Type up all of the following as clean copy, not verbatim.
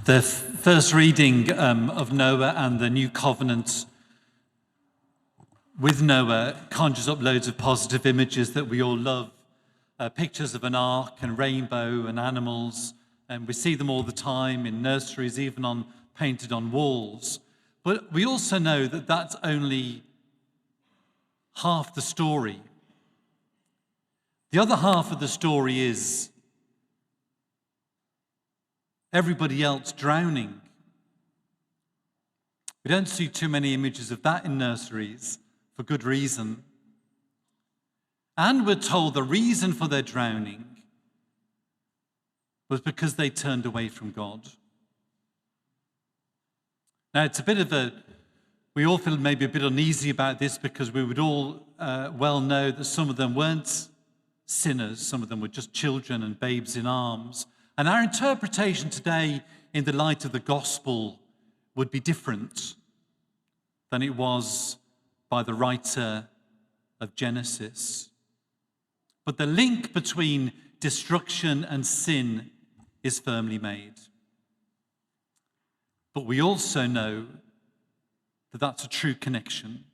The first reading of Noah and the new covenant with Noah conjures up loads of positive images that we all love. Pictures of an ark and rainbow and animals, and we see them all the time in nurseries, even painted on walls. But we also know that that's only half the story. The other half of the story is everybody else drowning. We don't see too many images of that in nurseries, for good reason. And we're told the reason for their drowning was because they turned away from God. Now, it's a bit of we all feel maybe a bit uneasy about this because we would all well know that some of them weren't sinners, some of them were just children and babes in arms. And our interpretation today in the light of the gospel would be different than it was by the writer of Genesis. But the link between destruction and sin is firmly made. But we also know that that's a true connection,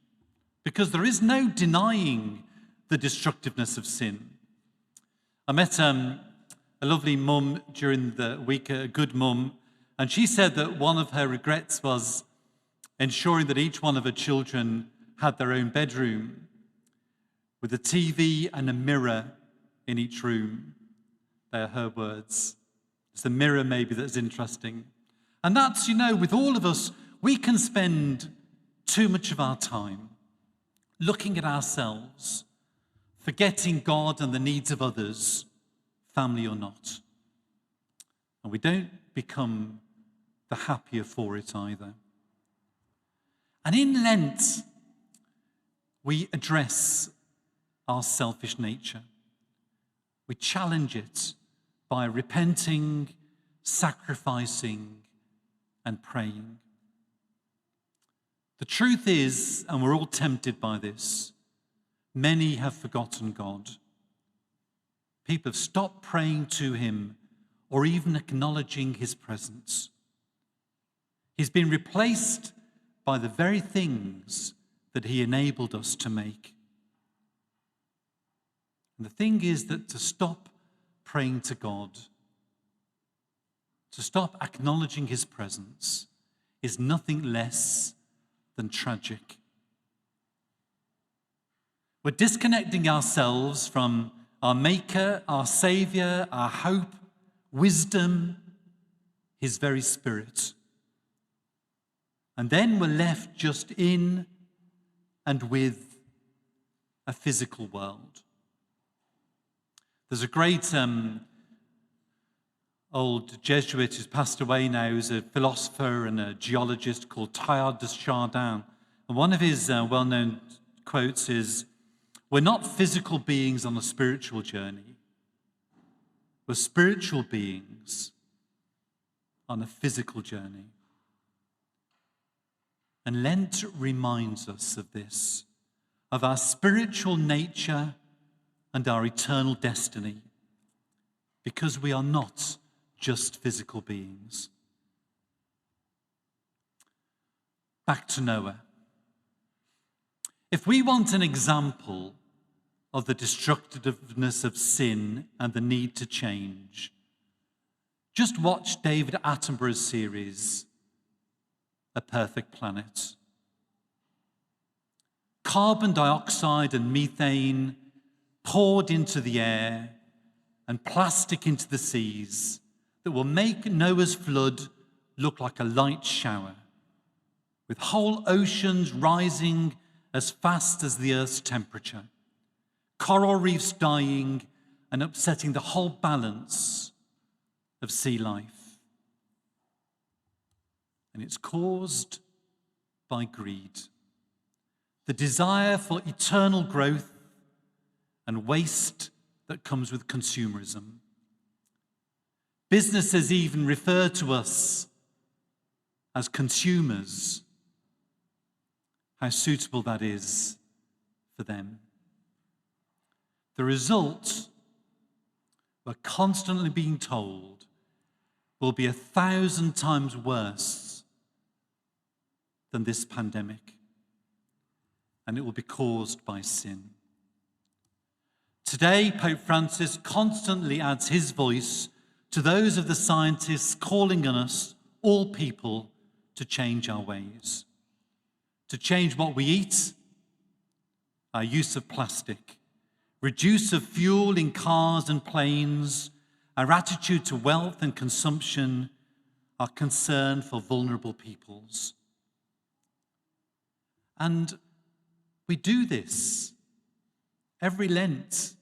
because there is no denying the destructiveness of sin. I met a lovely mum during the week, a good mum, and she said that one of her regrets was ensuring that each one of her children had their own bedroom with a TV and a mirror in each room. They're her words. It's the mirror maybe that's interesting. And that's, with all of us, we can spend too much of our time looking at ourselves, forgetting God and the needs of others, family or not. And we don't become the happier for it either. And in Lent, we address our selfish nature. We challenge it by repenting, sacrificing, and praying. The truth is, and we're all tempted by this, many have forgotten God. People have stopped praying to him or even acknowledging his presence. He's been replaced by the very things that he enabled us to make. And the thing is that to stop praying to God, to stop acknowledging his presence, is nothing less than tragic. We're disconnecting ourselves from our Maker, our Saviour, our hope, wisdom, his very Spirit. And then we're left just in and with a physical world. There's a great old Jesuit who's passed away now, who's a philosopher and a geologist called Teilhard de Chardin. And one of his well-known quotes is, "We're not physical beings on a spiritual journey. We're spiritual beings on a physical journey." And Lent reminds us of this, of our spiritual nature and our eternal destiny, because we are not just physical beings. Back to Noah. If we want an example of the destructiveness of sin and the need to change, just watch David Attenborough's series, A Perfect Planet. Carbon dioxide and methane poured into the air and plastic into the seas that will make Noah's flood look like a light shower, with whole oceans rising as fast as the Earth's temperature, coral reefs dying and upsetting the whole balance of sea life. And it's caused by greed, the desire for eternal growth and waste that comes with consumerism. Businesses even refer to us as consumers. How suitable that is for them. The result, we're constantly being told, will will be 1,000 times worse than this pandemic, and it will be caused by sin. Today, Pope Francis constantly adds his voice to those of the scientists calling on us, all people, to change our ways, to change what we eat, our use of plastic, reduce of fuel in cars and planes, our attitude to wealth and consumption, our concern for vulnerable peoples. And we do this every Lent,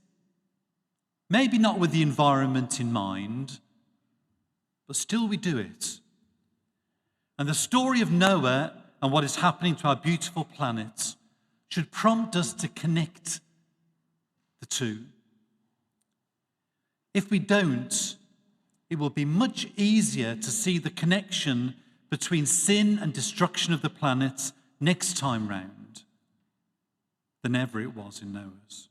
maybe not with the environment in mind, but still we do it. And the story of Noah and what is happening to our beautiful planet should prompt us to connect the two. If we don't, it will be much easier to see the connection between sin and destruction of the planet next time round than ever it was in Noah's.